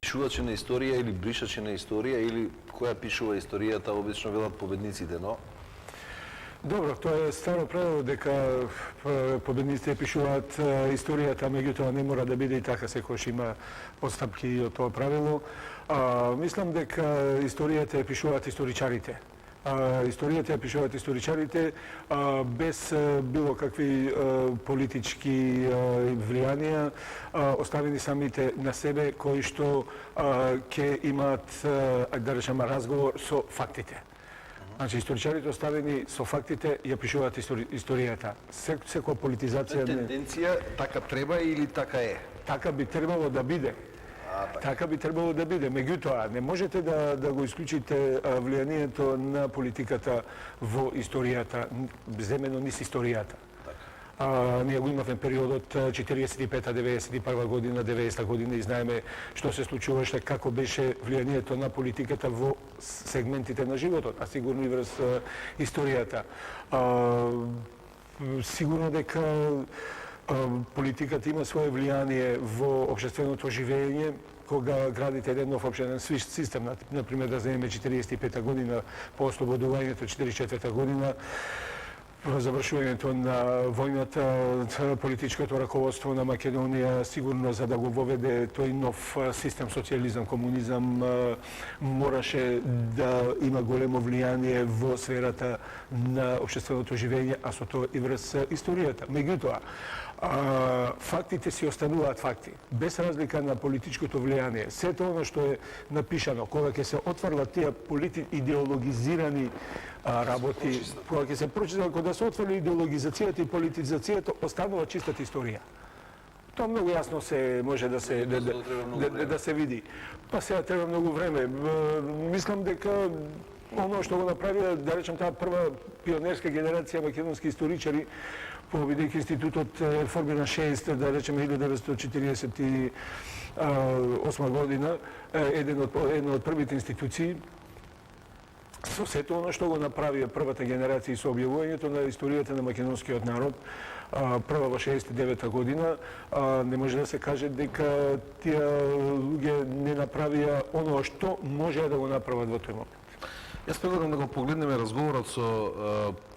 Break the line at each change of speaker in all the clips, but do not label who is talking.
пишувачи на историја или бришачи на историја или која пишува историјата, обично велат победниците, но
Добро, тоа е старо правило дека победниците пишуваат историјата, меѓутоа не мора да биде и така, секојаш има отстапки од тоа правило. Мислам дека историјата ја пишуваат историчарите. Историјата ја пишуваат историчарите без било какви политички влијанија, оставени самите на себе, кои што ќе имаат, да речеме, разговор со фактите. Значи, историчарите оставени со фактите ја пишуваат историјата. Секоја политизација...
Тенденција така треба или така е?
Така би требало да биде. Така би требало да биде. Меѓутоа, не можете да го исклучите влијанието на политиката во историјата, земено низ историјата. Ние го имавме периодот 45-та, 91-та година, 90-та година и знаеме што се случуваше, како беше влијанието на политиката во сегментите на животот, а сигурно и врз историјата. Сигурно дека политиката има свое влијание во општественото живење, кога градите еден нов општествен систем, например да земеме 45-та година по ослободувањето, 44-та година, завршувањето на војната, политичкото раководство на Македонија, сигурно за да го воведе тој нов систем, социјализам, комунизам, мораше да има големо влијание во сферата на општественото живење, а со тоа и врз историјата. Меѓутоа, фактите си остануваат факти, без разлика на политичкото влијание. Сето оно што е напишано, кога ќе се отврлат тие идеологизирани работи, кога ќе се прочитат, кога се отврли идеологизацијата и политизацијата, останува чистата историја. Тоа многу јасно се може да се види. Па сега треба многу време. Мислам дека оно што го направија, да речем, таа прва пионерска генерација македонски историчари, бидејќи институтот е формиран 6, да речеме 1948 година, една од првите институции, со сето оно што го направија првата генерација и со објавувањето на историјата на македонскиот народ, прва во 69 година, не може да се каже дека тие луѓе не направија оно што можеа да го направат во тој момент.
Јас предлагам да го погледнеме разговорот со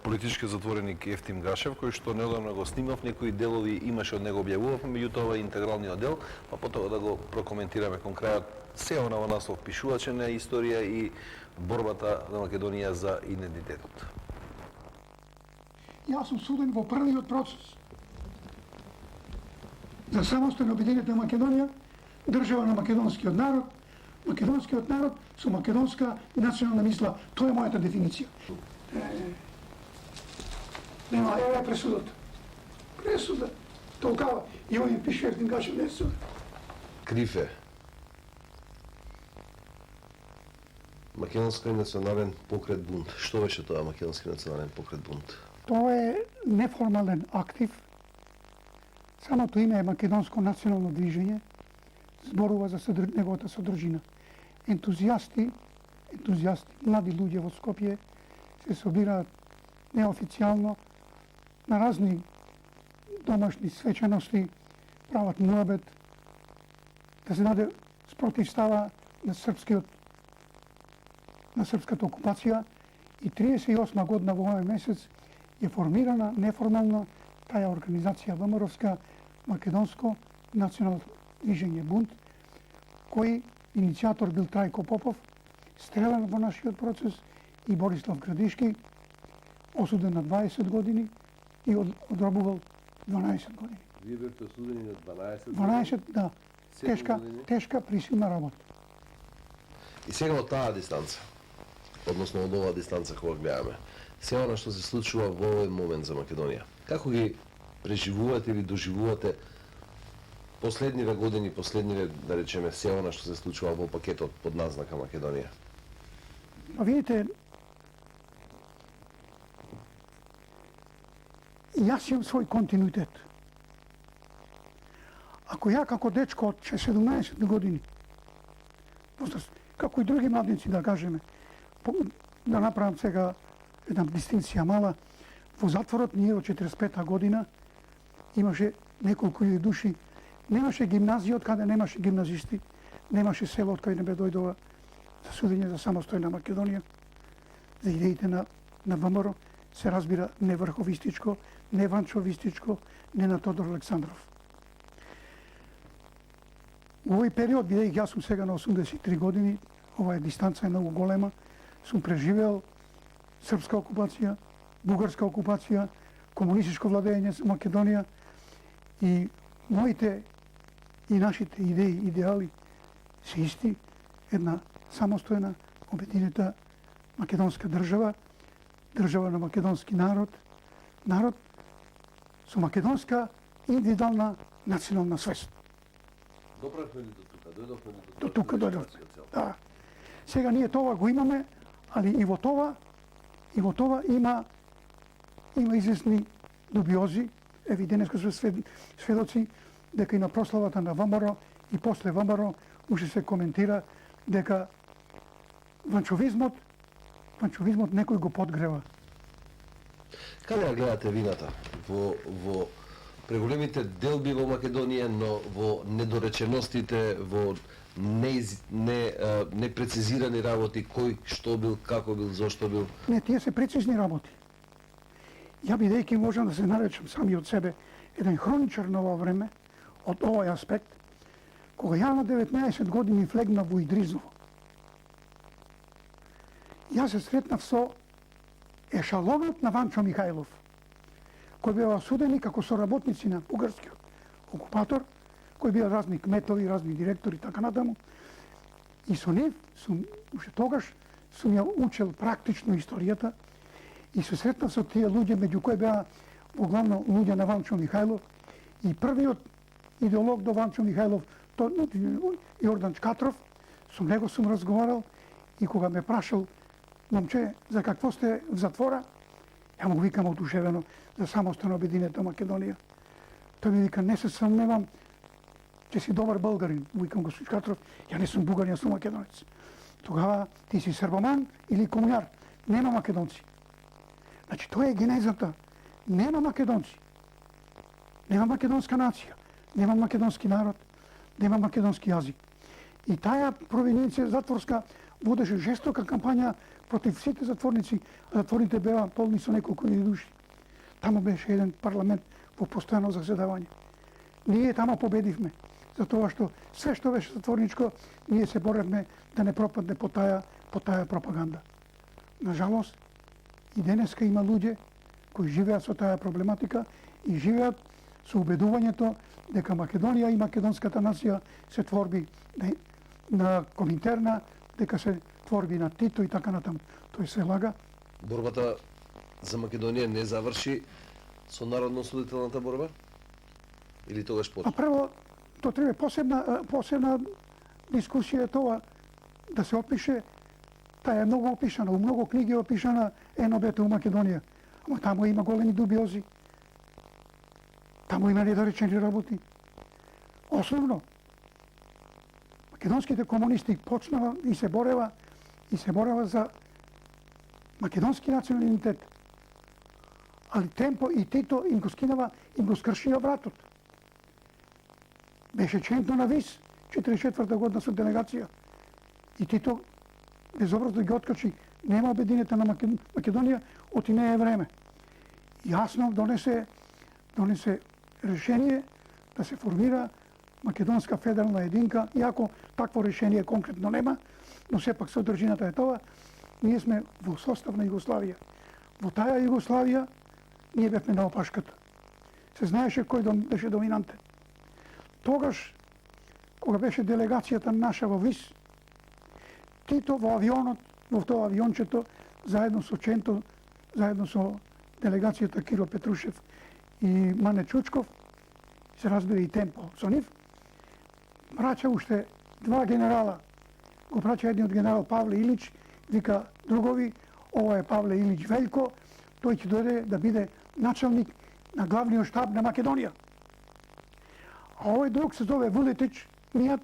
политички затвореник Ефтим Гашев, кој што неодамна го снимав, некои делови имаше од него објавував, меѓутоа ова е интегралниот дел, па потоа да го прокоментираме кон крајот се она во наслов пишуваче на историја и борбата на Македонија за идентитетот.
Јас сум суден во првиот процес за самостојно обединение на Македонија, држава на македонскиот народ, македонскиот народ со македонска национална мисла. Тоа е мојата дефиниција. Нема, е пресудот. Пресуда. Толкава. И овој пише Ефтим Гашев не суд.
Крив е. Македонски национален покрет бунт. Што беше тоа Македонски национален покрет бунт?
Тоа е неформален актив. Самото име е Македонско национално движење. Зборува за неговата содржина. Ентузијасти, млади луѓе во Скопје се собираат неофицијално на разни домашни свечености, прават муабет, да се даде спротивстава на српската окупација и 38 година во овој месец е формирана неформално таа организација ВМРО-вска Македонско национално движење бунт, кој иницијатор бил Трајко Попов, стрелян во нашиот процес, и Борислав Градишки, осуден на 20 години и одробувал 12 години.
Вие бевте осудени на 12
години? 12, да. Тешка присилна работа.
И сега од таа дистанца, односно од оваа дистанца кога гледаме, се она што се случува во овој момент за Македонија, како ги преживувате или доживувате последниве години, да речеме, се она што се случува во пакетот под назнака Македонија?
Па видите, јас имам свој континуитет. Ако ја како дечко од 17 години, како и други младенци да кажеме, да направам сега една дистинција мала, во затворот ние од 45 година имаше неколку души Немаше гимназија од каде немаше гимназисти, немаше село од каде не бе дојдова за судење за самостојна Македонија, за идеите на ВМРО, се разбира не врховистичко, не ванчовистичко, не на Тодор Александров. У овој период, бидејќи јас сум сега на 83 години, оваа дистанца е многу голема, сум преживеал српска окупација, бугарска окупација, комунистичко владење за Македонија и моите и нашите идеи, идеали се исти, една самостојна, обединета македонска држава, држава на македонски народ, народ со македонска индивидуална национална свест.
Доправме ли до тука? Дојдовме ли
До тука дојдовме. Да. Сега ние тоа го имаме, али и во това има известни дубиози. Еви денеска сме сведоци дека и на прославата на ВМРО и после ВМРО уште се коментира дека ванчовизмот некој го подгрева.
Каде ја гледате вината? Во преголемите делби во Македонија, но во недореченостите, во непрецизирани работи, кој што бил, како бил, зошто бил?
Не, тие се прецизни работи. Ја бидејќи можам да се наречам сами од себе еден хроничар на ова време, од овој аспект, кога ја на 19 години влегнав во Идризово, ја се сретнав со ешалонот на Ванчо Михајлов, кој беа осудени како соработници на бугарскиот окупатор, кои беа разни кметови, разни директори, така натаму. И со нив, уште тогаш, сум ја учел практично историјата и се сретнав со тие луѓе, меѓу кои беа главно луѓе на Ванчо Михајлов и првиот идеолог до Ванчо Михајлов, Јордан Чкатров, со него сум разговарал и кога ме прашал: момче, за какво сте в затвора? Ја му викам одушевено за самостојно обединета Македонија. Тој ми вика: не се сомневам, че си добар българин. Викам: господин Чкатров, ја не сум бугарин, јас сум македонец. Тогава ти си србоман или комуњар, нема македонци. Значи, тоа е генезата. Нема македонци. Нема македонска нација, нема македонски народ, нема македонски јазик. И таа провиненција затворска водеше жестока кампања против сите затворници. Затворните беа полни со неколку души. Тамо беше еден парламент во постојано заседавање. Ние тамо победивме, затоа што све што беше затворничко, ние се боревме да не пропадне по таа пропаганда. Нажалост, и денеска има луѓе кои живеат со таа проблематика и живеат со убедувањето дека Македонија и македонската нација се творби на Коминтерна, дека се творби на Тито и така натаму. Тој се лага.
Борбата за Македонија не заврши со народно-освободителната борба? Или тогаш после?
А прво, тоа треба посебна дискусија тоа да се опише. Таа е многу опишана, у многу книги е опишана НОБ-то у Македонија. Ама таму има големи дубиози. Таму има недоречени работи. Основно, македонските комунисти почнава и се борева за македонски националитет. Али Темпо и Тито им го скинава, им го скршија вратот. Беше ченто на ВИС, 44-та година со делегација. И Тито безобразно ги откачи, нема обединета на Македонија, оти не е време. Јасно донесе решение да се формира македонска федерална единка, иако такво решение конкретно нема, но сепак содржината е тоа, ние сме во состав на Југославија. Во таа Југославија ние бевме на опашката. Се знаеше кој беше доминантен. Тогаш, кога беше делегацијата наша во ВИС, Тито во авионот, во тоа авиончето, заедно со Ченто, заедно со делегацијата Киро Петрушев и Мане Чучков, се разбира и Темпо со нив, праќа уште два генерала. Го праќа едниот генерал Павле Илич, вика: другови, ова е Павле Илич Велјко, тој ќе дојде да биде началник на главниот штаб на Македонија. А овој друг се зове Вулетич, Мијат,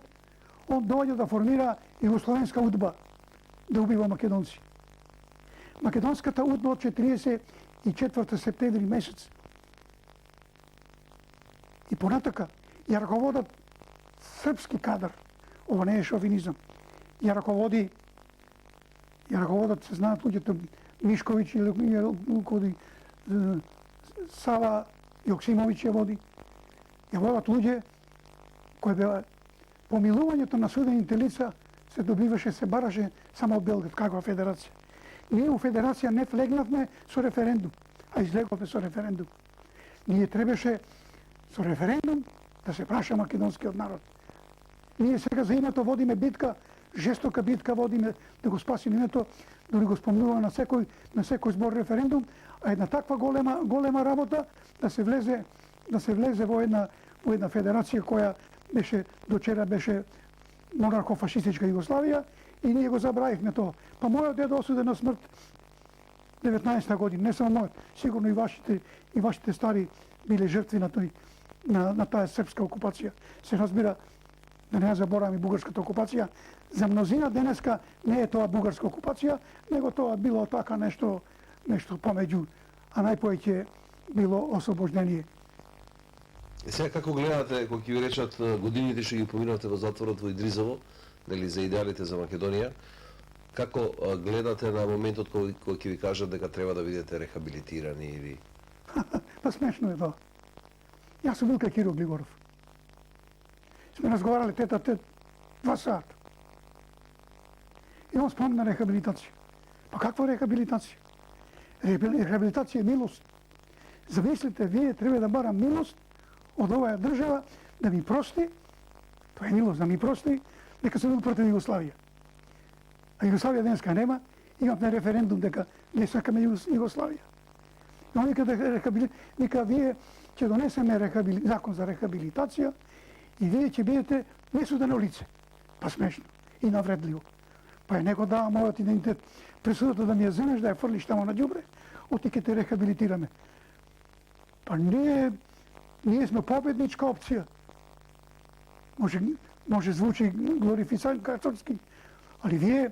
он доаѓа да формира југословенска удба, да убива македонци. Македонската удба од 44 септември месец. И понатака, ја раководат српски кадар. Ова не е шовинизам. Ја раководат, се знаат луѓето, Мишковиќ или Сава Јоксимовиќ ја води. Ја водат луѓе кои беа помилувањето на судените лица се добиваше, се бараше само од Белград, каква федерација. Ние у федерација не влегнавме со референдум, а излеговме со референдум. Ние требаше со референдум да се праша македонскиот народ. Ние сега за името водиме битка, жестока битка водиме да го спасиме името, дори го спомнуваме на секој збор референдум, а една таква голема работа да се влезе во една федерација која беше дочера беше монархо-фашистичка Југославија и ние го забравивме тоа. Па мојот дедо осуден на смрт 19-та година, не само мојот, сигурно и вашите стари биле жртви на таа српска окупација. Се разбира, да не ја забораваме бугарската окупација, за мнозина денеска не е тоа бугарска окупација, него тоа било така нешто помеѓу, а најпоеќе било освобождение.
И сега како гледате, кога ќе ви речат годините што ги поминавте во затворот во Идризово, нели за идеалите за Македонија, како гледате на моментот кога ќе ви кажат дека треба да бидете рехабилитирани или
Па смешно е тоа. Јас сум бил кај Киро Глигоров. Сме разговарали тет-а-тет 2 сата. И он спомна рехабилитација. Па каква рехабилитација? Рехабилитација е милост. Замислите, вие треба да барам милост од оваа држава да ми прости, тоа е милост да ми прости, дека се бил против Југославија. А Југославија денеска нема, имавме референдум дека не сакаме Југославија. Но вика вие ќе донесеме закон за рехабилитација и вие ќе бидете несудено лице. Па смешно и навредливо. Па е него дава мојот идентитет, пресудата да ми ја земеш, да ја фрлиш тамо на ѓубре, оти ќе те рехабилитираме. Па ние сме победничка опција. Може звучи глорификаторски, али вие,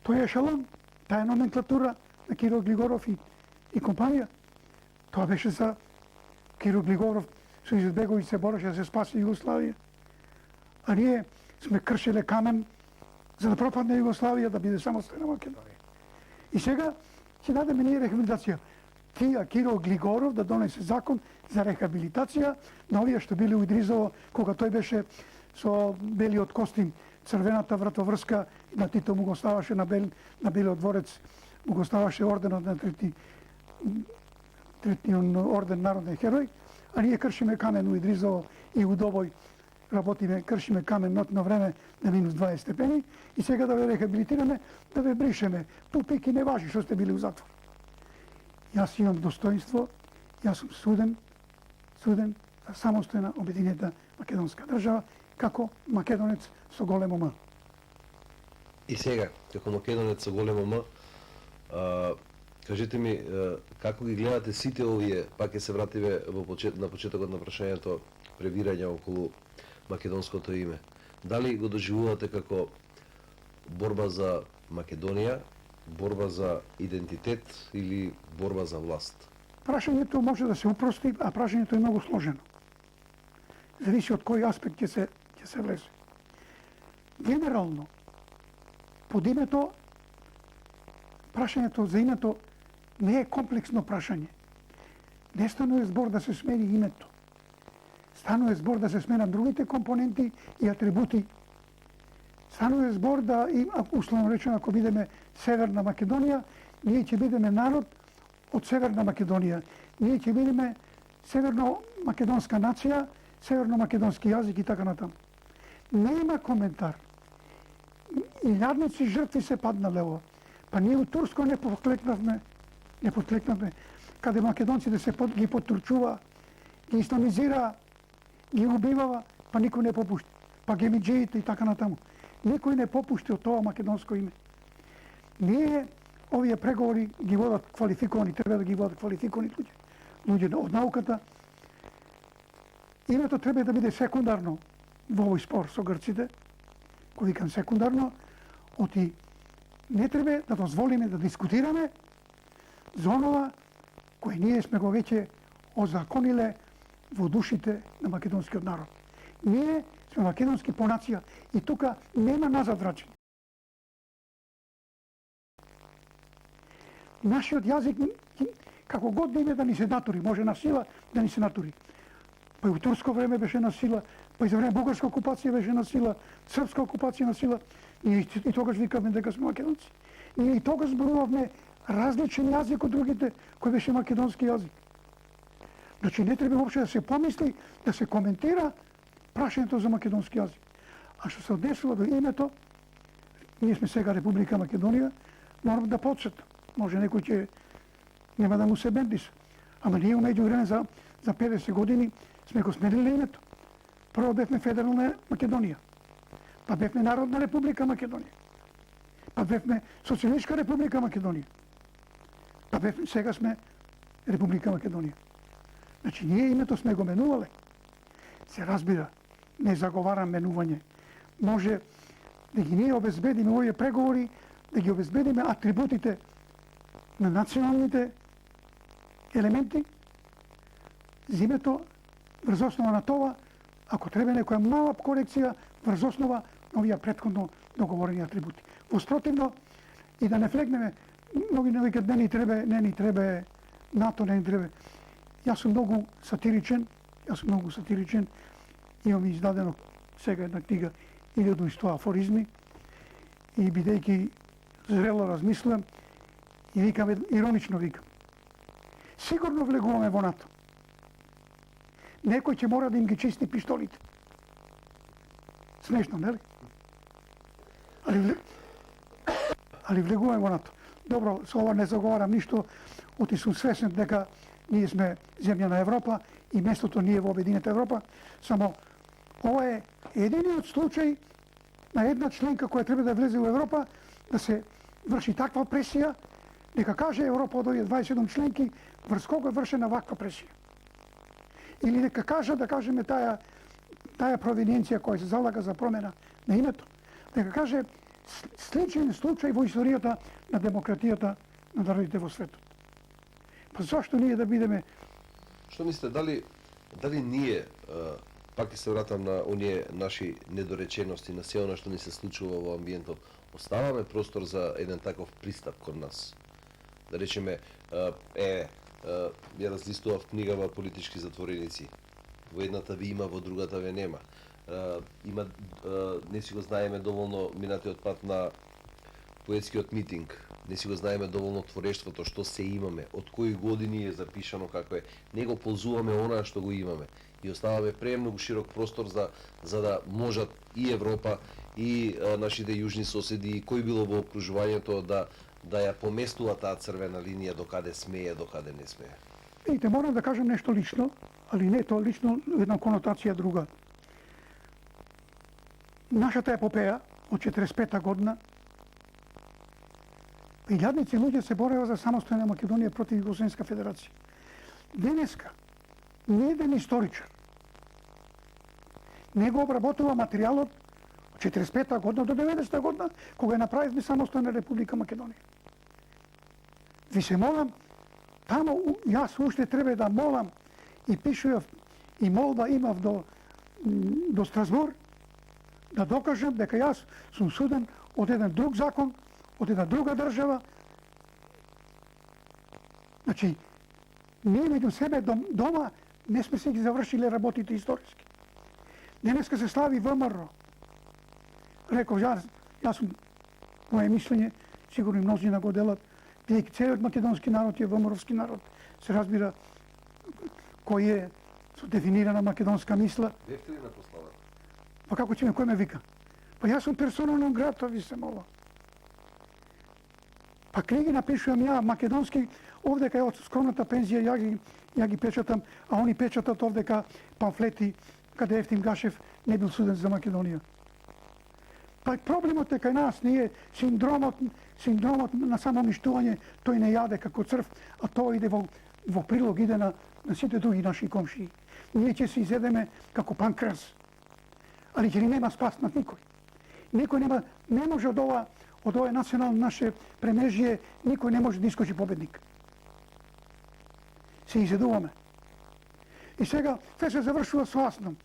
тој ешелон, таа номенклатура на Киро Глигоров и компанија, тоа беше за Киро Глигоров, со Изетбеговиќ се бореше да се спаси Југославија. А ние сме кршеле камен за да пропадне Југославија, да биде самостојна Македонија. И сега ќе дадеме ние рехабилитација. Тија Киро Глигоров да донесе закон за рехабилитација на овие што били у Идризово, кога тој беше со белиот костим, црвената вратоврска, на Тито му го ставаше на белиот дворец, му го ставаше орденот на третниот орден народен херој, а ние кршиме камен у Идризово и у Добој работиме, кршиме камен нотно време на минус 20 степени и сега да ве рехабилитираме, да ве бришеме. Пупики не важи што сте били у затвор. Јас имам достоинство, јас сум суден за самостојна обединета македонска држава, како македонец со големо М.
И сега, како македонец со големо М, кажете ми, како ги гледате сите овие, пак ќе се вратиме на почетокот на прашањето, превирања околу македонското име. Дали го доживувате како борба за Македонија, борба за идентитет или борба за власт?
Прашањето може да се упрости, а прашањето е многу сложено. Зависи од кој аспект ќе се влезе. Генерално, под името, прашањето за името не е комплексно прашање. Не станува збор да се смени името. Станува збор да се сменат другите компоненти и атрибути. Станува збор да, условно речено, ако бидеме Северна Македонија, ние ќе бидеме народ од Северна Македонија. Ние ќе бидеме северно-македонска нација, северно-македонски јазик и така натаму. Нема коментар. Илјадници жртви се паднале ово. Па ние у Турско не подклекнавме, каде македонците се ги потурчува, ги исламизира, ги убивава, па никој не попушти. Па гемиџиите и така натаму. Никој не попушти од тоа македонско име. Ние овие преговори ги водат квалификовани, треба да ги водат квалификовани луѓе од науката. Името треба да биде секундарно во овој спор со грците, кој викам секундарно, оти не треба да дозволиме да дискутираме за онова кој ние сме го веќе озакониле во душите на македонскиот народ. Ние сме македонски по нација и тука нема назад враќање. Нашиот јазик, како год да име да ни се натури, може на сила да ни се натури. Па и у турско време беше на сила, па и за време бугарска окупација беше на сила, српска окупација на сила. Ние и тогаш викавме дека сме македонци. Ние и тогаш зборувавме различен јазик од другите, кој беше македонски јазик. Значи не треба воопшто да се помисли, да се коментира прашањето за македонски јазик. А што се однесува до името, ние сме сега Република Македонија, морам да подсетам. Може некој ќе нема да му се бендиса. Ама ние умеѓу време за 50 години сме го сменили името. Прво бевме Федерална Македонија, па бевме Народна Република Македонија, па бевме Социјалистичка Република Македонија, па бевме, сега сме Република Македонија. Значи ние името сме го менувале. Се разбира, не заговарам менување. Може да ги ние обезбедиме овие преговори, да ги обезбедиме атрибутите на националните елементи, зимето врз основа на това, ако треба некоја мала корекција врз основа на овие претходно договорени атрибути. Во спротивно, и да не флегнеме, многи не викат не ни треба НАТО, не ни треба. Јас сум многу сатиричен, имам издадено сега една книга 1100 афоризми и бидејќи зрело размислам и викам, иронично викам. Сигурно влегуваме во НАТО. Некој ќе мора да им ги чисти пиштолите. Смешно, нели? Али влегуваме во НАТО. Добро, со ова не заговарам ништо, оти сум свесен дека ние сме земја на Европа и местото ние во Обединета Европа, само ова е единиот случај на една членка која треба да влезе во Европа, да се врши таква пресија, нека каже Европа од овие 27 членки врз кого е вршена ваква пресија. Или нека кажа, да кажеме таа провиненција која се залага за промена на името, нека каже сличен случај во историјата на демократијата на народите во светот. Па зашто ние да бидеме...
Што мислите, дали ние, пак ќе се вратам на оние наши недоречености, на се она што ни се случува во амбиентот, оставаме простор за еден таков пристап кон нас? Да речеме, ја разлистував книгава Политички затвореници. Во едната ви има, во другата ве нема. Не си го знаеме доволно минатиот пат на поетскиот митинг. Не си го знаеме доволно творештвото, што се имаме, од кои години е запишано како е. Не го ползуваме онаа што го имаме. И оставаме премногу широк простор за да можат и Европа, и нашите јужни соседи, и кој било во окружувањето да ја поместува таа црвена линија докаде смее, докаде не смее.
Видите, морам да кажам нешто лично, али не тоа лично, една конотација друга. Нашата епопеја од 45-та година, илјадници луѓе се борева за самостојна Македонија против Југословенска федерација. Денеска, не еден историчар не го обработува материјалот од 45-та година до 90-та година, кога направивме самостојна Република Македонија. Ви се молам, тамо јас уште треба да молам и пишував и молба имав до Страсбур, да докажам дека јас сум суден од еден друг закон, од една друга држава. Значи, ние меѓу себе дома не сме се ги завршиле работите историски. Денеска се слави ВМРО. Реков, јас сум, моје мислење, сигурно и мнозина го делат, бидејќи целиот македонски народ е ВМРО-вски народ. Се разбира кој е со дефинирана македонска мисла.
Бевте ли на прославата?
Па како ќе кој ме вика? Па јас сум персона нон грата, ви се мола. Па книги напишувам ја, македонски, овдека од скромната пензија ја ги печатам, а они печатат овдека памфлети каде Ефтим Гашев не бил суден за Македонија. Па проблемот е кај нас, ние синдромот на самоуништување, тој не јаде како црв, а тоа иде во прилог иде на сите други наши комшии. Ние ќе се изедеме како панкрас, али ќе ни нема спас над никој. Никој не може од ова национално наше премежје, никој не може да искочи победник. Се изедуваме. И сега, се завршува со Аснам.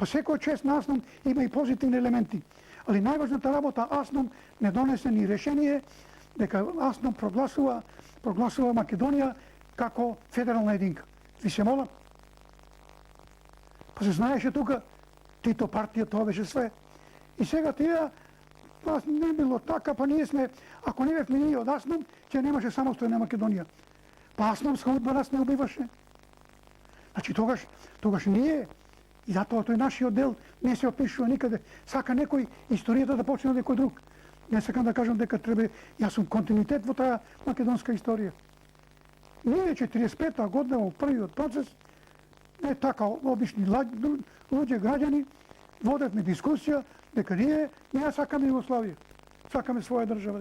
Па секој чест на АСНОМ има и позитивни елементи. Али најважната работа АСНОМ не донесе ни решение дека АСНОМ прогласува Македонија како федерална единка. Ви се молам. Па се знаеше тука, Тито партија, тоа беше све. И сега тие, па не било така, па ние сме, ако не бевме ние од АСНОМ, ќе немаше самостојна Македонија. Па АСНОМска удба нас не убиваше. Значи тогаш ние, и затоа тој нашиот дел не се опишува никаде. Сака некој историјата да почне од некој друг. Не сакам да кажам дека треба, јас сум континуитет во таа македонска историја. Ние 45-та година во првиот процес, не така обични луѓе, граѓани, водевме дискусија дека ние не ја сакаме Југославија, сакаме своја држава.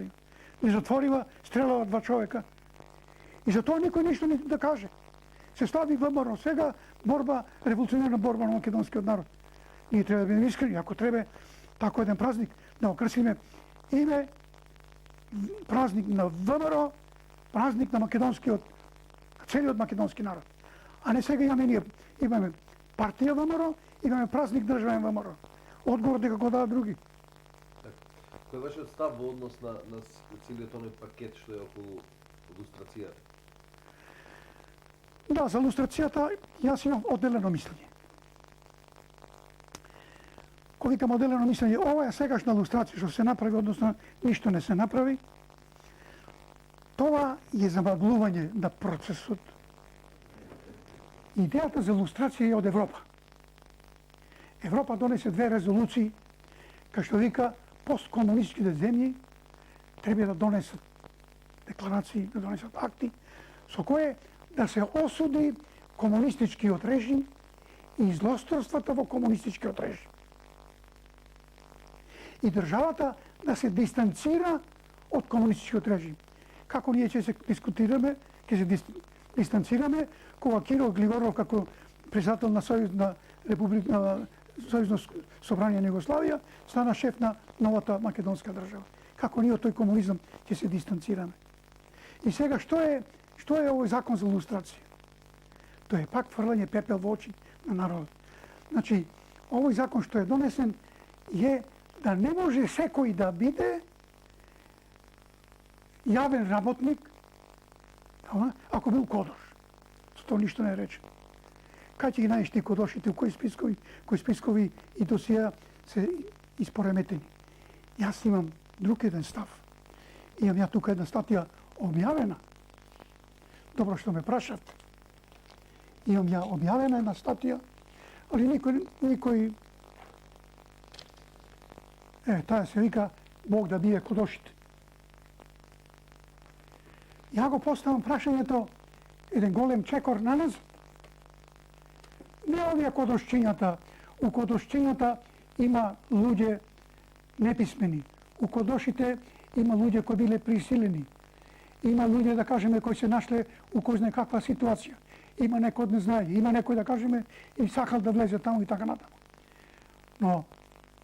Ни затворила, стрелала 2 човека. И за тоа никој ништо не да каже. Се стави ВМРО сега борба, револуционерна борба на македонскиот народ. Ние треба да бидеме искрени, ако треба тако еден празник да окрсиме име, празник на ВМРО, празник на македонскиот, целиот македонски народ. А не сега имаме партија ВМРО, имаме празник државен ВМРО. Одговор дека го дадат други.
Кој е вашиот став во однос на целиот оној пакет што е околу лустрацијата?
Да, за лустрацијата јас имам одделено мислење. Кога викам одделено мислење, ова е сегашна лустрација што се направи, односно ништо не се направи. Това е замаглување на процесот. Идејата за лустрација е од Европа. Европа донесе 2 резолуции, кај што вика посткомунистичките земји треба да донесат декларации, да донесат акти, со кое да се осуди комунистичкиот режим и злосторствата во комунистичкиот режим. И државата да се дистанцира од комунистичкиот режим. Како ние ќе се дискутираме, ќе се дистанцираме, кога Киро Гligorov како председател на Сојузна република, на Сојузно собрание на Југославија, стана шеф на новата македонска држава. Како ние од тој комунизам ќе се дистанцираме. И сега што е овој закон за лустрација? Тоа е пак фрлање пепел во очи на народот. Значи, овој закон што е донесен е да не може секој да биде јавен работник, ако бил кодош. Со тоа ништо не е речено. Кај ќе ги најдеш ти кодошите, кои спискови и досија се испореметени. Јас имам друг еден став. Имам ја тука една статија објавена. Добро што ме прашат. Имам ја објавена една статија, али никој таа се вика Бог да бие кодошите. Ја го поставам прашањето, еден голем чекор на нас. Не овие кодошчињата. У кодошчињата има луѓе неписмени. У кодошите има луѓе кои биле присилени. Има луѓе, да кажеме, кои се нашле у кој знае каква ситуација. Има некој од не знае, има некој, да кажеме, и сакал да влезе таму и така натаму. Но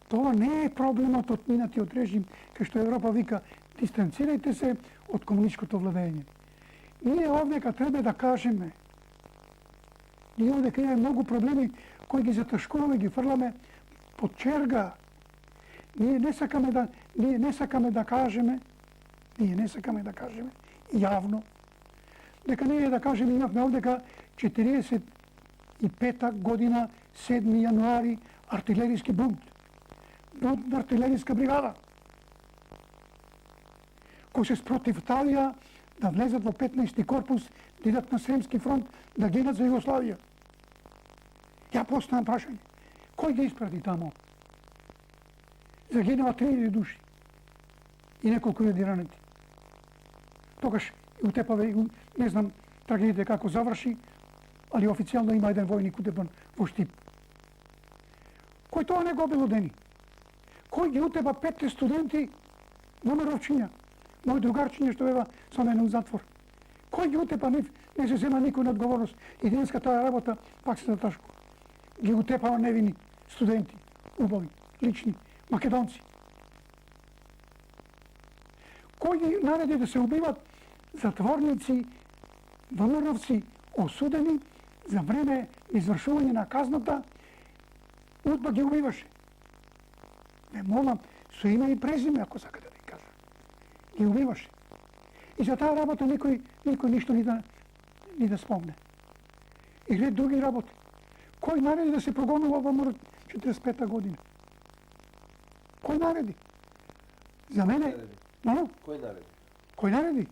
тоа не е проблемот од минатиот режим, кај што Европа вика дистанцирајте се од комунистичкото владење. Ние овдека треба да кажеме, ние овдека имаме многу проблеми кои ги заташкуваме, ги фрламе под черга. Ние не сакаме да кажеме јавно дека ние да кажеме имавме овдека 45-та година 7 јануари артилериски бунт на артилериска бригада кои се спротивставија да влезат во 15-ти корпус, да идат на Сремски фронт, да гинат за Југославија. Ја поставам прашање. Кој ги испрати тамо? Загинува 3000 души и неколку илјади ранети. Тогаш утепаве, не знам трагедија како заврши, али официјално има еден војник утепан во Штип. Кој тоа не го обелодени? Кој ги утепа 5 студенти ВМРО-вчиња? Мој другарчиња што бева со мене у затвор. Кој ги утепа? Не се зема никој на одговорност. И денеска таа работа пак се заташкува. Ги утепаа невини студенти, убави, лични, македонци. Кој ги нареди да се убиват затворници, ВМРО-вци, осудени за време извршување на казната Удба ги убиваше. Ве молам, со име и презиме, ако сака да ви кажа. Ги убиваше. И за таа работа никој ништо ни да спомне. И ред други работи. Кој нареди да се прогонува ВМРО 45-та година? Кој нареди? За мене... Но?
Кој нареди?
Кој нареди?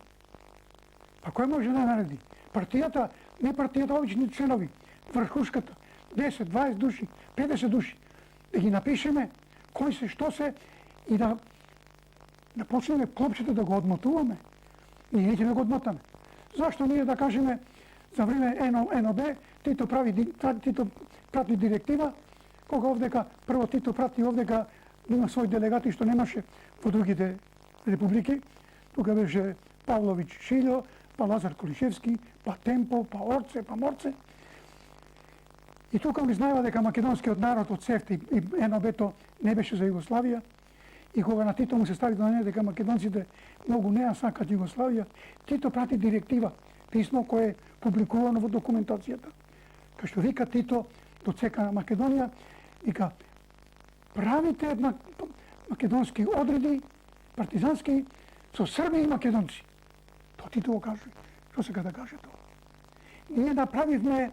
Па кој може да нареди? Партијата, не партијата, обични членови, врхушката, 10, 20 души, 50 души, да ги напишеме кој се, што се и да почнеме клопчето да го одмотуваме. Ние неќеме го одмотаме. Зашто ние да кажеме за време НОБ, Тито прати директива, кога овдека, прво Тито прати овдека да има своји делегати, што немаше во другите републики. Тука беше Павлович Шилјо, па Лазар Колишевски, па Темпо, па Орце, па Морце. И тука ми знаева дека македонскиот народ од СЕФТА и НОБ-то не беше за Југославија. И кога на Тито му се стави до неја дека македонците многу не ја сакат Југославија, Тито прати директива, писмо кое е публикувано во документацијата. Кај што вика Тито до ЦК на Македонија, вика правите македонски одреди, партизански, со Срби и македонци. Тоа Тито го каже. Што сега да каже тоа? Ние направивме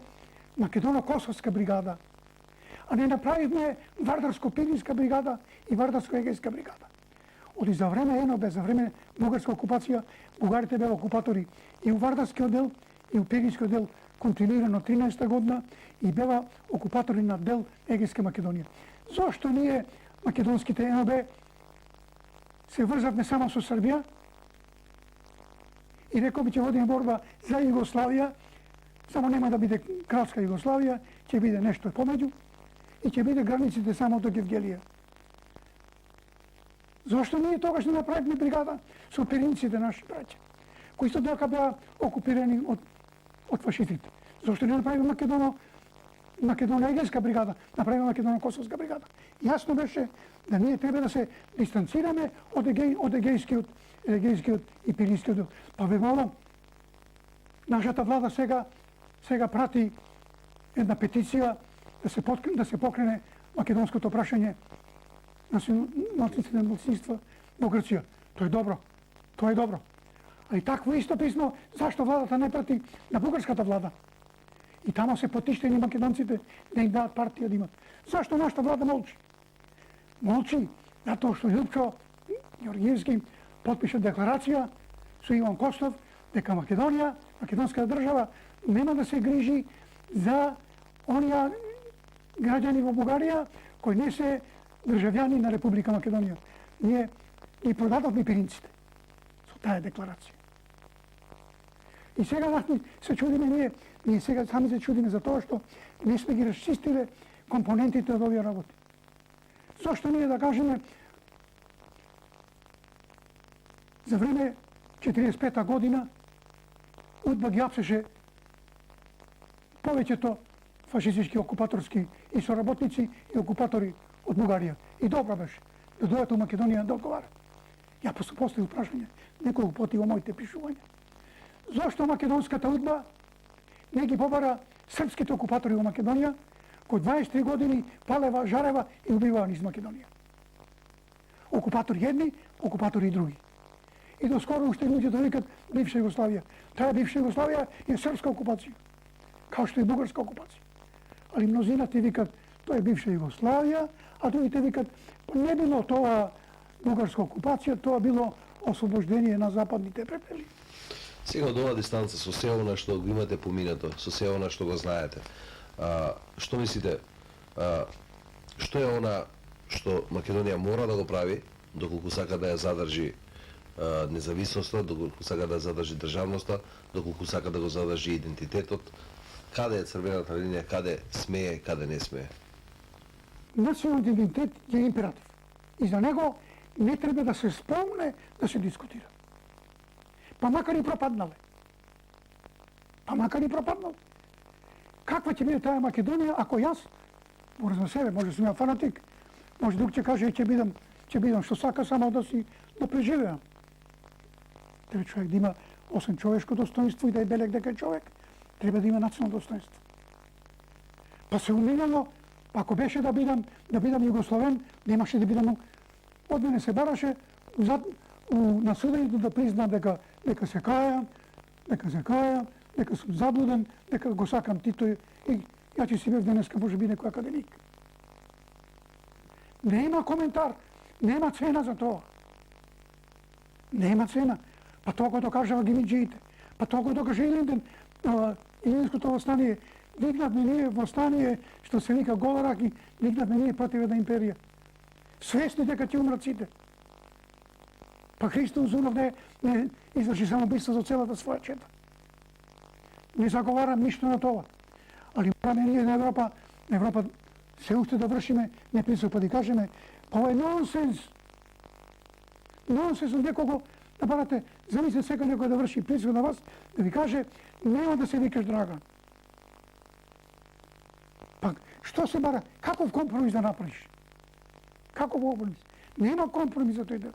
Македоно-Косовска бригада, а не направивме Вардарско-Пиринска бригада и Вардарско-Егејска бригада. Оди за време НОБ, за време бугарска окупација, бугарите беа окупатори и у Вардарскиот дел, и у Пиринскиот дел континуирано 13-та година и беа окупатори на дел Егејска Македонија. Зошто ние, македонските НОБ, се врзавме само со Србија и рекоме ќе водиме борба за Југославија, само нема да биде кралска Југославија, ќе биде нешто помеѓу и ќе биде границите само до Гевгелија. Зошто ние тогаш не направивме бригада со пиринците наши браќа, кои исто така беа окупирани од фашистите? Зошто не направивме Македоно-Егејска бригада, направивме Македоно-Косовска бригада? Јасно беше да ние треба да се дистанцираме од Егејскиот и Пиринскиот дел. Па ве молам, нашата влада сега прати една петиција да се покрене македонското прашање националните малцинства во Грција. Тоа е добро. Тоа е добро. А и такво исто писмо, зашто владата не прати на бугарската влада? И тамо се потиштени македонците да им дадат партија да имат. Зашто нашата влада молчи? Молчи, затоа што Љупчо Ѓорѓиевски потпише декларација со Иван Костов дека Македонија, македонска држава, нема да се грижи за оние граѓани во Бугарија кои не се државјани на Република Македонија. Ние ги продадовме пиринците со таа декларација. И сега се чудиме ние сега сами се чудиме за тоа што не сме ги расчистиле компонентите од овие работи. Зошто ние да кажеме за време 45-та година Удба ги апсеше повеќето фашистички окупаторски и соработници и окупатори од Бугарија. И добро беше да дојдат у Македонија да одговарат. Ја поставив прашање неколку пати во моите пишувања. Зошто македонската Удба не ги побара српските окупатори во Македонија, кои 23 години палева, жарева и убиваа низ Македонија? Окупатори едни, окупатори други. И доскоро уште луѓето викат бивша Југославија. Таа бивша Југославија е српска окупација, као што и бугарска окупација. Али мнозина ти викат тоа е бивша Југославија, а другите викат не било тоа бугарска окупација, тоа било ослобождение на западните предели.
Сега од оваа дистанца, со се она што го имате поминато, со се она што го знаете, што мислите, што е она што Македонија мора да го прави, доколку сака да ја задржи независноста, доколку сака да задржи државноста, доколку сака да го задржи идентитетот, каде е црвената линија, каде смее, каде не смее?
Националниот идентитет е императив. И за него не треба да се спомне, да се дискутира. Па макар и пропаднале. Каква ќе биде таа Македонија ако јас, може за себе, може сум ја фанатик, може друг ќе каже ќе бидам што сака само да преживеам. Треба човек да има освен човешко достоинство и да е белек дека е човек, треба да има национално достоинство. Па се уминало Па ако беше да бидам југословен, немаше да бидам. Од мене се бараше на судењето да признам дека се кајам, дека сум заблуден, дека го сакам Тито и ја ќе си бев денеска може би некој академик. Нема коментар, нема цена за тоа. Нема цена. Па тоа го докажава гимиджиите. Па тоа го докаже Илинден, Илиндското восстание. Дигнавме ние восстание, што се вика Голораки, дигнавме ние против една империја. Свесни дека ќе умрат сите. Па Христо Узунов не изврши самоубиство за целата своја чета. Не заговарам ништо на тоа. Али мораме ние на Европа се уште да вршиме неприсуд, па да кажеме, па ова е нонсенс. Нонсенс од некого да барате, замислите сега некој да врши присуд на вас, да ви каже, нема да се викаш Драган. Па што се бара? Каков компромис да направиш? Каков компромис? Нема компромис за тој дел.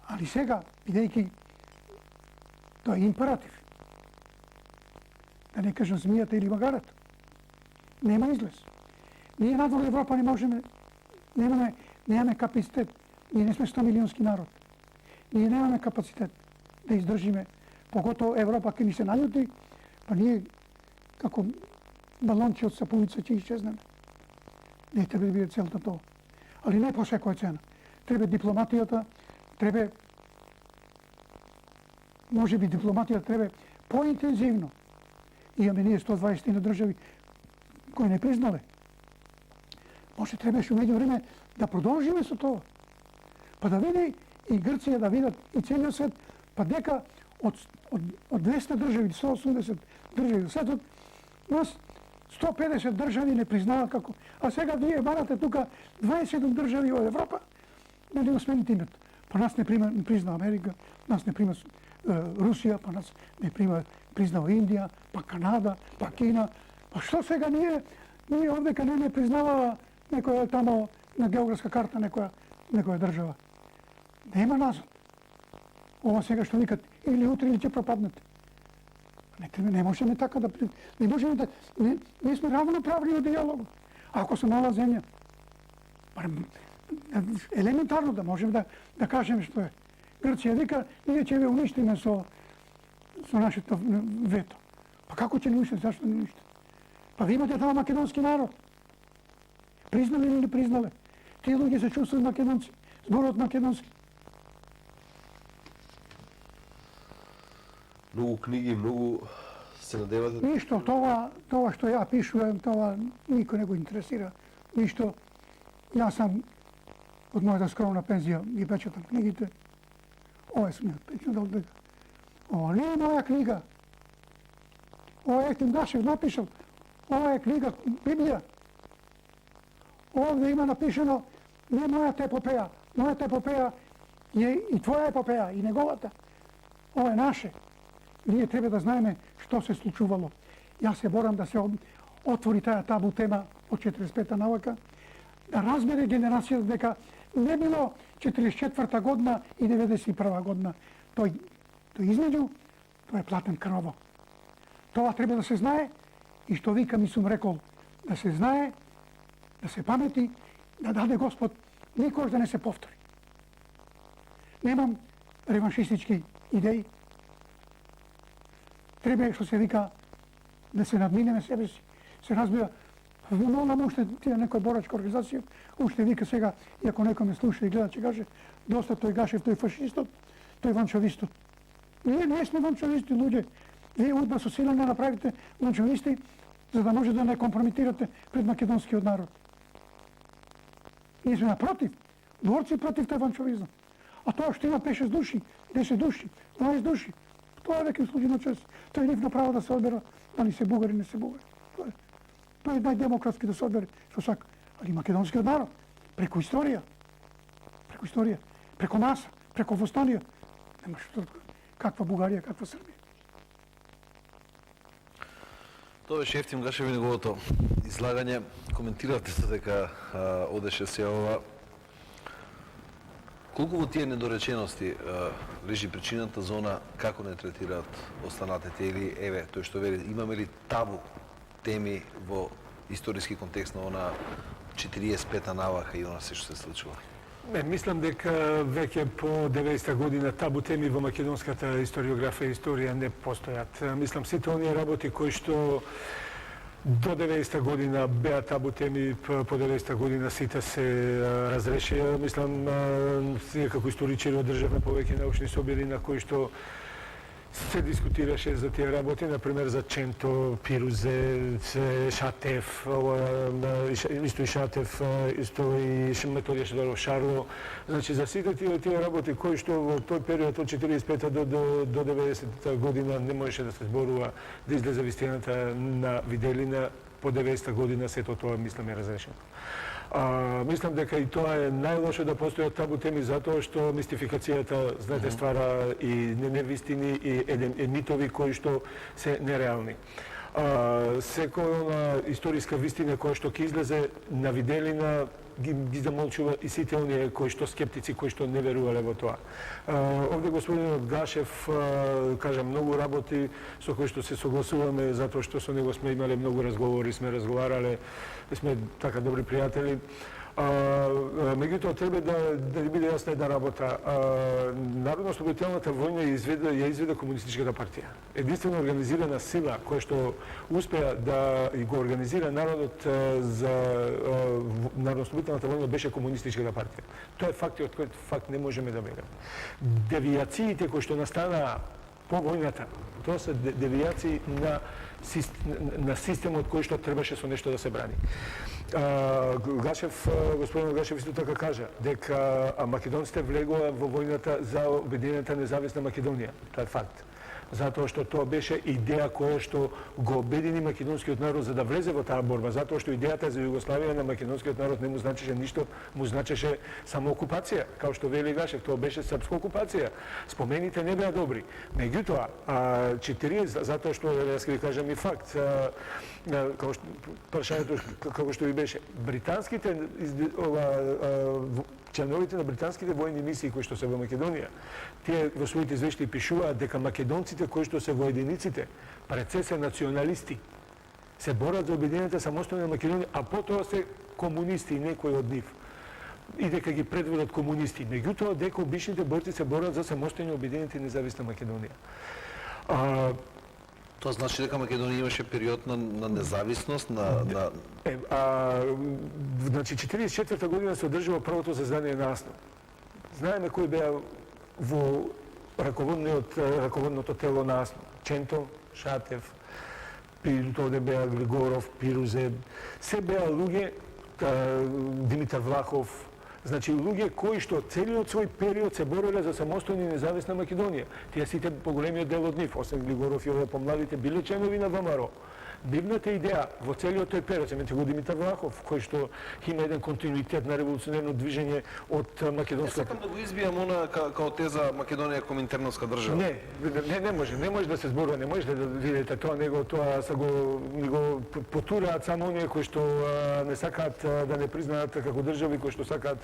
Али сега, бидејќи тоа е императив, да не кажам змијата или магарето, нема излез. Ние надвор Европа не можеме, немаме капацитет. Ние не сме 100 милионски народ. Ние немаме капацитет да издржиме, поготово Европа ке ни се наљути, па ние како балонче од сапуница ќе исчезнеме. Не треба да биде целта тоа. Али не по секоја цена. Треба дипломатијата, треба може би дипломатијата треба поинтензивно. Имаме ние 120 на држави кои не признале. Може требаше меѓу време да продолжиме со тоа. Па да види и Грција, да видат и целиот свет, па дека од 200 држави, 180 држави во светот, нас 150 држави не признаваат како. А сега вие барате тука 27 држави од Европа да не го смените името. Па нас не призна Америка, нас не прима Русија, па нас не признава Индија, па Канада, па Кина. Па што сега ние овдека не признавава некоја тамо на географска карта некоја држава. Нема назад. Ова сега што викат или утре или ќе пропаднете. Не можеме така да не можеме да не сме равноправни во дијалог. Ако сме мала земја, елементарно да можеме да кажеме што е. Грција вика, ние ќе ве уништиме со нашето вето. Па како ќе ни уништите? Зашто ни уништите? Па ви имате тamo македонски народ. Признали или не признале? Тие луѓе се чувствуваат македонци, зборуваат македонски.
Многу книги, многу се надевате.
Ништо, тоа што ја пишувам, тоа никој не го интересира. Ништо, јас сам од мојата скромна пензија ги печатам книгите. Ова е смејат печатал дека. Ова не е моја книга. Ова Ефтим Гашев напишал. Ова е книга Библија. Овде има напишено не мојата епопеја. Мојата епопеја е и твоја епопеја, и неговата. Ова е наше. Ние треба да знаеме што се случувало. Јас се борам да се отвори таа табу тема од 45-та навака, да разбере генерацијата дека не било 44-та година и 91-та година. Тој измеѓу, тоа е платен крваво. Тоа треба да се знае и што вика ми сум рекол, да се знае, да се памети, да даде Господ, никош да не се повтори. Немам реваншистички идеи. Треба, што се вика, да се надминеме себе си. Се разбира, молам уште тие некоја борачка организација, уште вика сега, и ако некој ме слуша и гледа, ќе каже, доста тој Гашев, тој фашистот, тој ванчовистот. Ние не сме ванчовисти, луѓе. Вие удба со сила не направите ванчовисти, за да може да не компрометирате пред македонскиот народ. Ние сме напротив, борци против тој ванчовизам. А тоа што има 5-6 души, 10 души, 20 души, тоа е веќе служи на чест. Тоа е нивно право да се одбера, дали се бугари, не се бугари. Тоа е најдемократски да се одбере што сака. Али македонскиот народ, преку историја, преку нас, преку восстанија, нема што каква Бугарија, каква Србија.
Тоа беше Ефтим Гашев и неговото излагање. Коментирате дека одеше се ова. Колку во тие недоречености лежи причината за она како не третираат останатите или еве тој што вели имаме ли табу теми во историски контекст на она 45-та навака и она се што се случува?
Мислам дека веќе по 90-та година табу теми во македонската историографија и историја не постојат. Мислам сите оние работи кои што до 90-та година беа табу теми, по 90-та година сите се разрешија. Мислам, ние како историчари одржавме повеќе научни собери на кои што се дискутираше за тие работи, например за Ченто, Пирузе, Шатев, исто и Шатев, исто и Методија Шедоров Шарло. Значи за сите тие работи кои што во тој период од 45-та до 90-та година не можеше да се зборува да излезе вистината на виделина, по 90-та година сето тоа мислам е разрешено. Мислам дека и тоа е најлошо да постојат табу теми затоа што мистификацијата, знаете, ствара и невистини и митови кои што се нереални. Секоја историска вистина која што ќе излезе на виделина ги замолчува и сите оние кои што скептици кои што не верувале во тоа. Овде господинот Гашев кажа многу работи со кои што се согласуваме затоа што со него сме имале многу разговори, сме разговарале, сме така добри пријатели. Меѓутоа треба да биде јасна една работа. Народно-ослободителната војна ја изведе комунистичката партија. Единствено организирана сила која што успеа да го организира народот за народно-ослободителната војна беше комунистичката партија. Тоа е факт и од кој факт не можеме да бегаме. Девијациите кои што настанаа по војната, тоа се девијации на системот кој што требаше со нешто да се брани. Господин Гашев исто така кажа дека македонците влегоа во војната за Обединената независна Македонија. Тоа е факт. Затоа што тоа беше идеја која што го обедини македонскиот народ за да влезе во таа борба, затоа што идејата за Југославија на македонскиот народ не му значеше ништо, му значеше само окупација, као што вели Гашев, тоа беше српска окупација. Спомените не беа добри. Меѓутоа, 40, затоа што јас ќе ви кажам и факт, како што прашањето како што ви беше, британските членовите на британските војни мисии кои што се во Македонија, тие во своите извештаи пишуваат дека македонците кои што се во единиците, пред се се националисти, се борат за обединената самостојна Македонија, а потоа се комунисти, некои од нив. И дека ги предводат комунисти. Меѓутоа дека обичните борци се борат за самостојна обединета и независна Македонија.
Тоа значи дека Македонија имаше период на независност,
Значи, 44-та година се одржува првото заседание на АСНО. Знаеме кои беа во раководното тело на АСНО. Ченто, Шатев, овде беа Григоров, Пирузе, се беа луѓе, Димитар Влахов, значи луѓе кои што целиот свој период се бореле за самостојна и независна Македонија. Тие сите поголемиот дел од нив, освен Григоров и овие помладите, биле членови на ВМРО. Нивната идеја во целиот тој период, семете го Димитар Влахов, кој што има еден континуитет на револуционерно движење од македонската.
Сакам да го избијам она као теза Македонија коминтерновска држава.
Не може да се зборува, не може да видите тоа, него тоа са го потураат само оние кои што не сакаат да не признаат како држави, кои што сакаат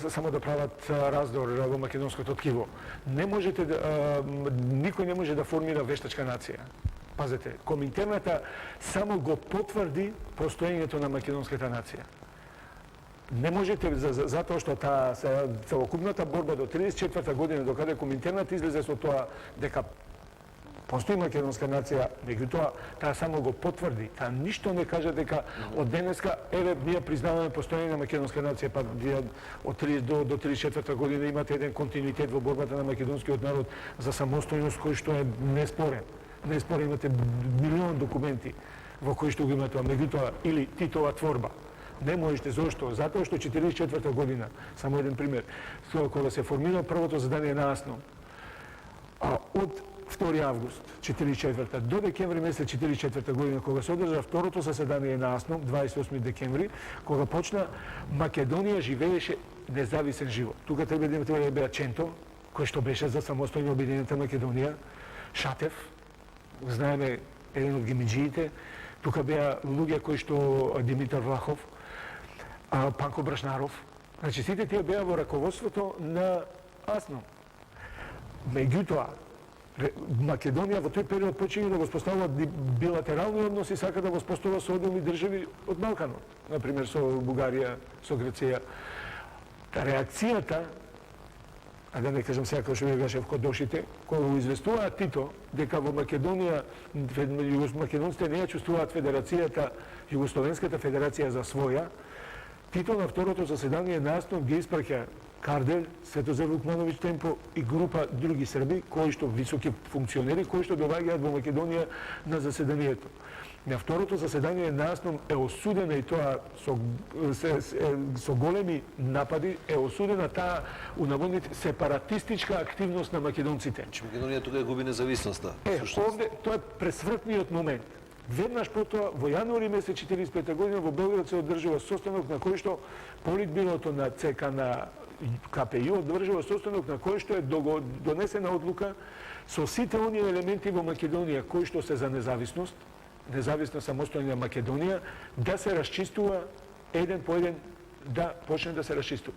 само да прават раздор во македонското ткиво. Не можете никој не може да формира вештачка нација. Пазете, Коминтерната само го потврди постоењето на македонската нација. Не можете, затоа што таа целокупната борба до 34-та година, докаде Коминтерната излезе со тоа дека постои македонска нација, меѓутоа таа само го потврди. Таа ништо не кажа дека од денеска, еве, ние признаваме постоење на македонска нација, па вие од 30 до 34-та година имате еден континуитет во борбата на македонскиот народ за самостојност кој што е неспорен. Неспорен, имате милион документи во кои што го имате тоа, меѓутоа, или Титова творба. Не можете, зошто? Затоа што 44-та година, само еден пример, кога се формира првото задание на АСНО, од 2 август 44-та до декември месец 44-та година, кога се одржа второто заседание на АСНО, 28 декември, кога почна, Македонија живееше независен живот. Тука треба да беа Ченто, кој што беше за самостојно обединета Македонија, Шатев, знаеме еден од гимиджиите, тука беа луѓе кои што Димитар Влахов, Панко Брашнаров. Значи сите тие беа во раководството на АСНО. Меѓутоа, Македонија во тој период почиња да го споставува билатерални односи, сака да го споставува со одделни држави од Балканот, например со Бугарија, со Грција. Реакцијата, а да не кажам сега како што вие Гашев Кодошите, кога го известуваат Тито дека во Македонија македонците не ја чувствуваат федерацијата, Југословенската федерација за своја, Тито на второто заседание на АСНО ги испраќа Кардель, Светозар Вукмановиќ Темпо и група други срби, кои што високи функционери, кои што доаѓаат во Македонија на заседанието. На второто заседание на АСНО е осудена и тоа со големи напади, е осудена таа унаводните сепаратистичка активност на македонците.
Македонија тука губи независноста.
Овде тоа е пресвртниот момент. Веднаш потоа, во јануари месец 45 година во Белград се одржува состанок на кој што Политбирото на ЦК на КПИ одржува состанок на кој што е донесена одлука со сите оние елементи во Македонија кои што се за независност, независна самостојна Македонија, да се расчистува еден по еден, да почне да се расчистува.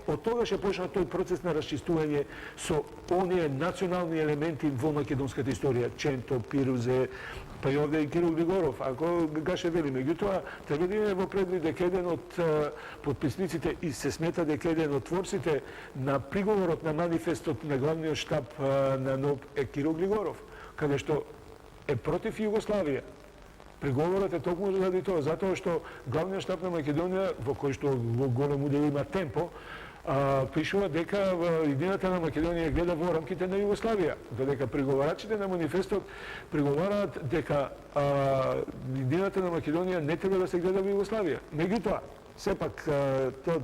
Од тогаш е почнал тој процес на расчистување со оние национални елементи во македонската историја, Ченто, Пирузе, па и овде и Кирил Григоров, ако Гаше вели. Меѓутоа, треба да имаме во предвид дека еден од подписниците и се смета дека еден од творците на приговорот на манифестот на главниот штаб на НОБ е Кирил Григоров, каде што е против Југославија. Приговорот е токму заради тоа, затоа што главниот штаб на Македонија, во кој што во голем удел има Темпо, пишува дека идејата на Македонија гледа во рамките на Југославија, додека приговорачите на манифестот приговараат дека идејата на Македонија не треба да се гледа во Југославија. Меѓутоа, сепак тоа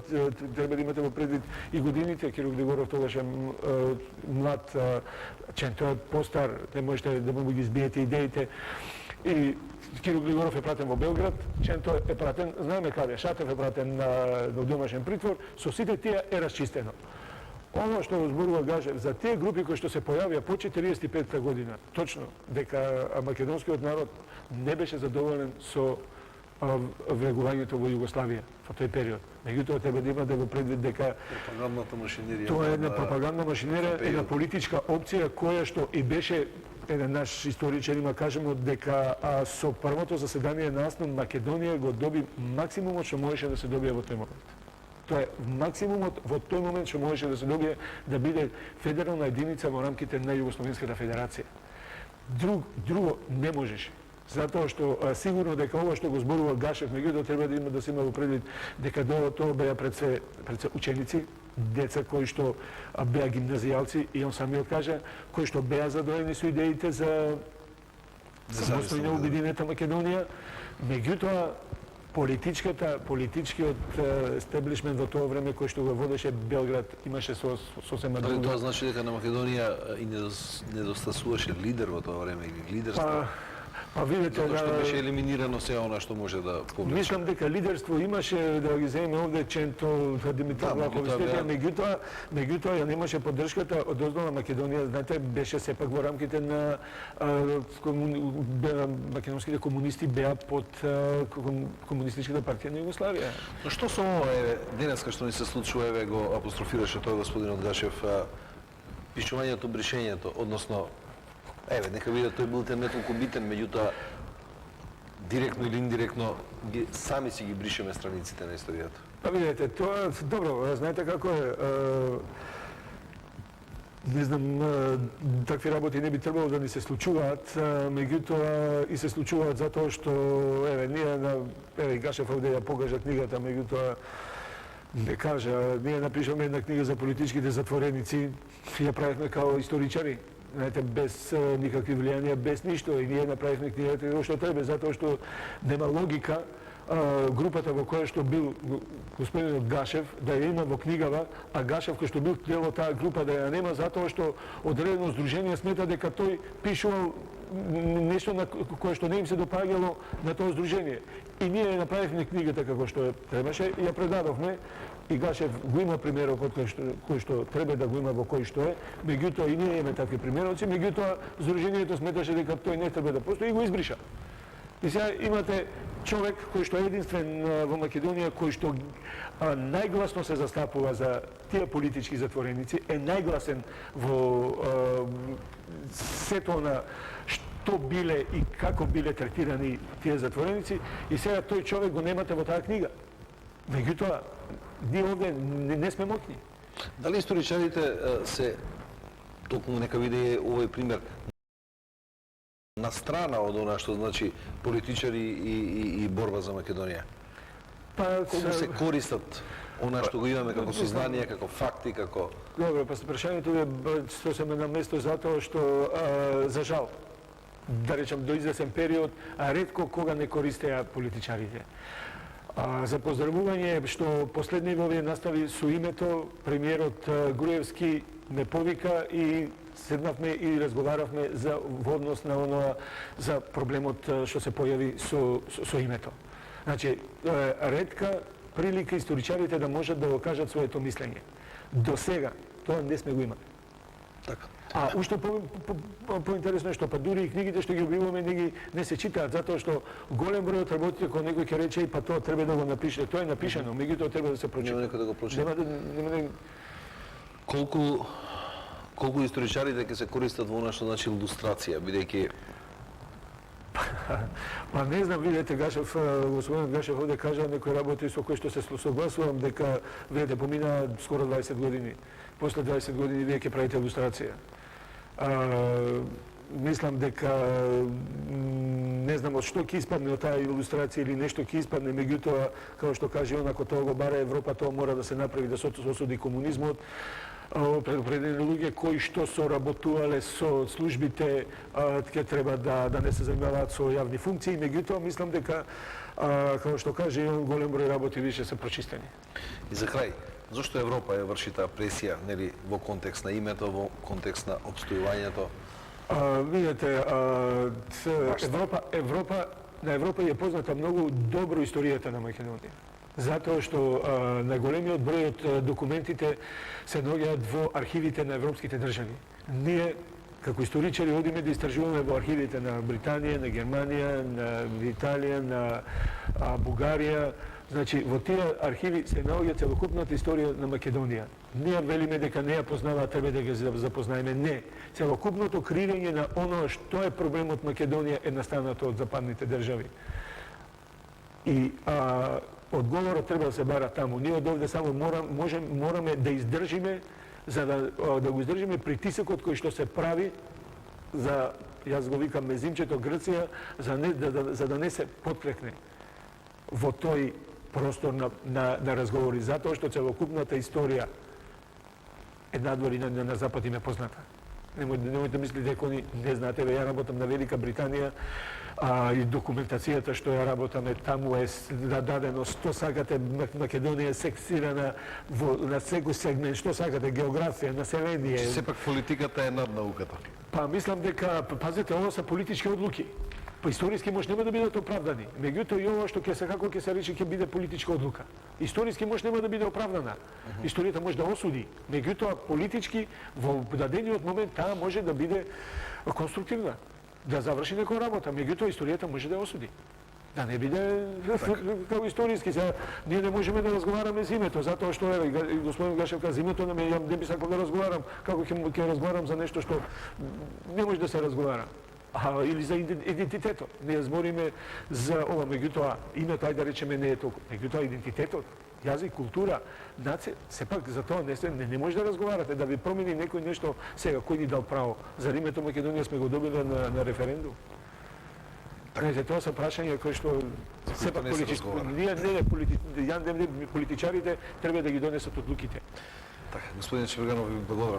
треба да имате во предвид и годините. Кирил Григоров тогаш е млад, Ченто е постар, не можете да му ги избиете идеите. И Кирил Григоров е пратен во Белград, Ченто е пратен, знаеме каде, Шатев е пратен во домашен притвор, со сите тие е расчистено. Оно што зборува Гашев за тие групи кои што се појавија по 45 година, точно дека македонскиот народ не беше задоволен со влегувањето во Југославија во тој период. Меѓутоа треба да има да го предвид дека
пропагандната машинерија.
Тоа е една пропагандна машинерија, една политичка опција која што и беше. Еден наш историчар има кажемо дека со првото заседание на АСНО Македонија го доби максимумот што можеше да се добие во тој момент. Тоа е максимумот во тој момент што можеше да се добие да биде федерална единица во рамките на Југословенската федерација. Друго не можеше. Затоа што сигурно дека ова што го зборува Гашев, меѓутоа треба да има да се има во предвид дека тоа беа пред се ученици, деца кои што беа гимназијалци, и он самиот кажа, кои што беа задоволени со идеите за самостојна обединета Македонија. Меѓутоа, политичкиот естеблишмент во тоа време кој што го водеше Белград имаше сосема друга.
Тоа значи дека на Македонија и недостасуваше лидер во тоа време или лидерство?
Па видите,
затоа што беше елиминирано се она што може да повлече.
Мислам дека лидерство имаше, да ги земе овде Ченто, Димитар Влахович, меѓутоа ја немаше поддршката од озdo на Македонија, знаете, беше сепак во рамките на македонските комунисти беа под комунистичката партија на Југославија.
Но што со ова е денеска што ни се случува, еве го апострофираше тој господинот Гашев, пишувањето, бришењето, односно еве, нека видат тој бултен не толку битен, меѓутоа директно или индиректно сами си ги бришеме страниците на историјата.
Па видите, тоа добро, знаете како е. Не знам, такви работи не би требало да ни се случуваат, меѓутоа и се случуваат затоа што еве ние Гашев овде ја покажа книгата, меѓутоа не кажа, ние напишаме една книга за политичките затвореници, ја правевме као историчари. Знаете, без никакви влијанија, без ништо, и ние направивме книгата што треба, затоа што нема логика групата во која што бил господинот Гашев да ја има во книгава, а Гашев кој што бил дел од таа група да ја нема, затоа што одредено здружение смета дека тој пишувал нешто на кое што не им се допаѓало на тоа здружение. И ние ја направивме книгата како што требаше и ја предадовме. И Гашев го има примерот кој што треба да го има во кој што е, меѓутоа и ние имаме такви примероци, меѓутоа здружението сметаше дека тој не треба да постои и го избриша. И сега имате човек кој што е единствен во Македонија, кој што најгласно се застапува за тие политички затвореници, е најгласен во сето на што биле и како биле третирани тие затвореници, и сега тој човек го немате во таа книга. Меѓутоа, ние овде не сме моќни.
Дали историчарите се, токму нека биде овој пример, на страна од она што значи политичари и борба за Македонија?
Па,
Колку се користат она што го имаме како сознание, како факти, како...
Добро, па прашањето е сосема на место затоа што, за жал, да речам, до извесен период, ретко кога не користеа политичарите. За поздравување што последнивове настави со името, премиерот Груевски ме повика и седнавме и разговаравме во однос на оноа, за проблемот што се појави со името. Значи, ретка прилика историчарите да можат да го кажат своето мислење. До сега тоа не сме го имали.
Така.
А уште поинтересно е што па дури и книгите што ги објавуваме не се читаат, затоа што голем број од работите кој некој ќе рече па тоа треба да го напише, тоа е напишано, меѓутоа треба да се прочита.
Нема некој да го прочита.
Нема да...
Колку историчарите ќе се користат во она што значи илустрација, бидејќи...
Па не знам, видете, Гашев, господин Гашев овде кажа некои работи со кои што се согласувам, дека, видете, помина скоро 20 години. После 20 години вие ќе правите илустрација. Мислам дека не знам од што ќе испадне од таа илустрација или нешто ќе испадне, меѓутоа, како што каже онако тоа го бара Европа, тоа мора да се направи, да се осуди комунизмот. Предопределени луѓе кои што соработувале со службите ќе треба да не се занимаваат со јавни функции, меѓутоа мислам дека како што каже голем број работи више се прочистени.
И за крај, зошто Европа ја врши таа пресија, нели, во контекст на името, во контекст на обстојувањето?
Видете, на Европа е позната многу добро историјата на Македонија. Затоа што најголемиот број од документите се наоѓаат во архивите на европските држави. Ние, како историчари, одиме да истражуваме во архивите на Британија, на Германија, на Италија, на Бугарија. Значи, во тие архиви се наоѓа целокупната историја на Македонија. Ние велиме дека не ја познаваат, треба да ги запознаеме. Не. Целокупното криење на оно што е проблемот Македонија е настанато од западните држави. И одговорот треба да се бара таму. Ние од овде само мораме да издржиме, за да го издржиме притисокот кој што се прави за, јас го викам мезимчето Грција, за да не се поткрекне во тој простор на разговори, затоа што целокупната историја е надвор и на запад им е позната. Немојте да мислите дека они не знаат. Еве, ја работам на Велика Британија, и документацијата што ја работаме таму е дадено, што сакате, Македонија е сексирана на секој сегмент, што сакате, географија, население.
Сепак политиката е над науката.
Па мислам дека, пазете, ово се политички одлуки. Па историски може нема да бидат оправдани. Меѓутоа и ова што ќе се како ќе се рече ќе биде политичка одлука. Историски може нема да биде оправдана. Историјата може да осуди. Меѓутоа политички во дадениот момент таа може да биде конструктивна, да заврши некоја работа. Меѓутоа историјата може да ја осуди. Да не биде како историски. Сега ние не можеме да разговараме за името, затоа што господин Гашев каза името на мене, ја не би сакал да разговарам, како ќе разговарам за нешто што не може да се разговара. Или за идентитетот. Ние збориме за ова, меѓутоа името, ајде да речеме, не е толку. Меѓутоа идентитетот, јазик, култура, нација, сепак за тоа не може да разговарате, да ви промени некој нешто сега, кој ни дал право. За името Македонија сме го добили на референдум. Знаете, тоа се прашања кои што сепак политички, политичарите треба да ги донесат одлуките.
Така, господин Чеврганов, ви благодарам.